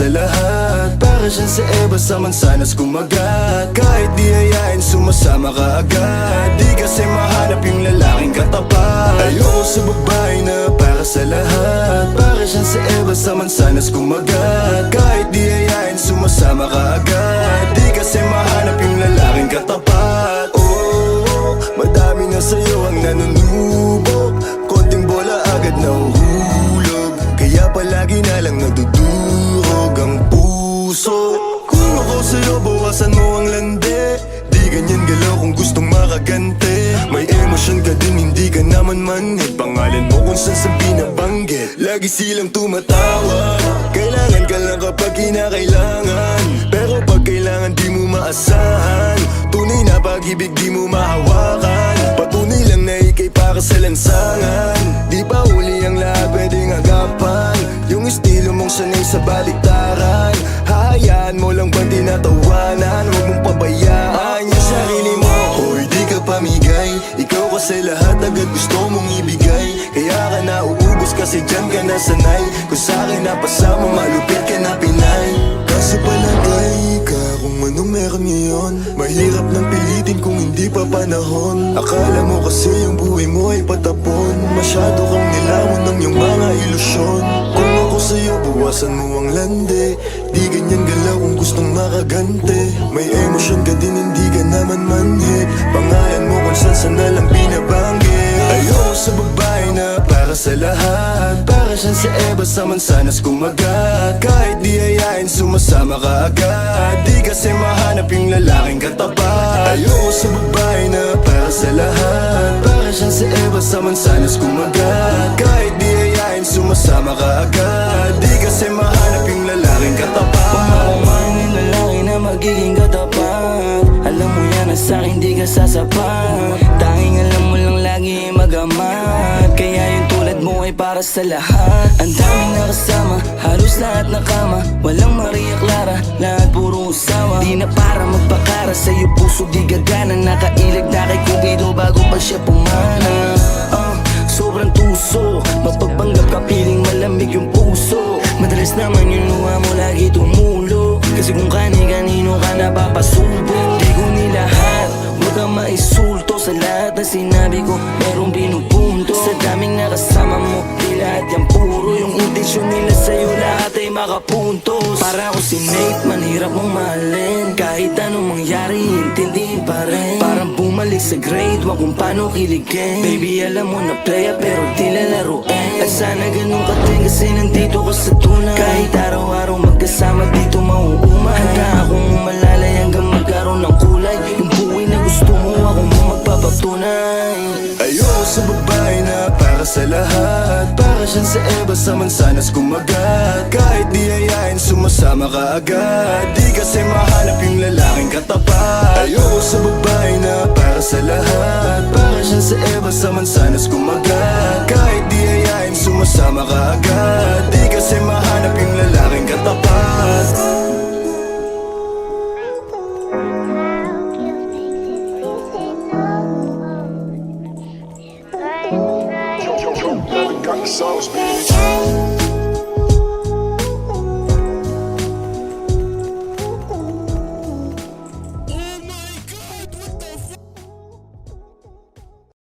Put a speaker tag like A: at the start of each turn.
A: sa lahat. Para siyang sa Eva sa mansanas kumagat. Kahit di hayain sumasama ka agad. Di kasi mahanap yung lalaking katapat. Ayoko sa babae na para sa lahat. Para siyang sa Eva sa mansanas kumagat. Kahit di hayain sumasama ka agad. Di kasi mahanap yung lalaking katapat. Oh, madami na sa'yo ang nanunubok. Konting bola agad nahuhulog. Kaya palagi na lang nadudurog ang puso. Kung ako sa'yo bawasan mo ang lande. Di ganyan galaw kung gustong makagante. May emosyon ka din hindi ka naman manhid. Pangalan mo kung saan sa binabanggit. Lagi silang tumatawa. Kailangan ka lang kapag kinakailangan. Pero pag kailangan di mo maasahan. Tunay na pag-ibig di mo mahawakan. Patunay lang na ikay para sa lansangan. Di pa huli ang lahat pwedeng agapan. Yung estilo mong sanay sa baliktaran. Hahayaan mo lang ba tinatawanan? Huwag mong pabayaan yung sarili mo. Hoy di ka pamigay. Ikaw kasi lahat agad gusto mong ibigay. Kaya ka nauubos kasi dyan ka nasanay. Kung sa'kin napasama malupit ka na Pinay. Kasi palagay ka kung anong meron ngayon. Mahirap nang pilitin kung hindi pa panahon. Akala mo kasi yung buhay mo ay patapon. Masyado kang nilawan ng iyong mga ilusyon. Kung ako sa'yo bawasan mo ang lande. Di ganyan galaw kung gustong makagante. May emosyon ka din hindi ka naman manhid. Pangalan mo kung saan na lang binabanggit. Ayoko sa babae na para sa lahat. Para siyang sa Eva sa mansanas kumagat. Kahit di hayain sumasama ka agad. Di kasi mahanap yung lalaking katapat. Ayoko sa babae na para sa lahat. Para siyang sa Eva sa mansanas kumagat. Kahit di hayain sumasama ka agad. Di kasi mahanap yung lalaking katapat.
B: Pumakaman yung lalaki na magiging katapat. Alam mo yan na sa'kin di ka sasapat. Tanging alam mo lang lagi magamat. Kaya yung tulad mo ay para sa lahat. Ang daming nakasama, halos lahat nakama. Walang Maria Clara, lahat puro usawa. Di na para magpakara, sa'yo puso di gagana. Nakailag na kay Cupido bago pa siya pumana. Sobrang tuso, mapagpanggap ka piling malamig yung puso. Madalas naman yung luha mo lagi tumulo. Kasi kung kani-kanino ka napapasubo. Di ko nilahat, huwag kang maisulto. Sa lahat na sinabi ko, merong pinupunto. Sa daming nakasama mo, di lahat yan puro. Yung intensyon nila sa'yo, lahat ay makapuntos. Para ako si Nate, man hirap mong mahalin. Kahit anong mangyari, intindihin pa rin. Parang bumalik sa grade, wag kung paano kiligin. Baby, alam mo na playa pero di lalaruin. At sana ganun ka din kasi nandito ka sa tunay. Kahit araw-araw magkasama dito mauumay. Handa akong umalalay hanggang magkaroon ng kulay. Yung buhay na gusto mo, ako mo magpapatunay.
A: Ayoko sa babae na para sa lahat. Para siyang sa Eva sa mansanas kumagat. Kahit di hayain sumasama ka agad. Di kasi mahanap yung lalaking katapat. Ayoko sa babae na para sa lahat. Para siyang sa Eva sa mansanas kumagat. Kahit di hayain sumasama ka agad. Di kasi mahanap yung lalaking katapat.
C: Got the sauce, bitch.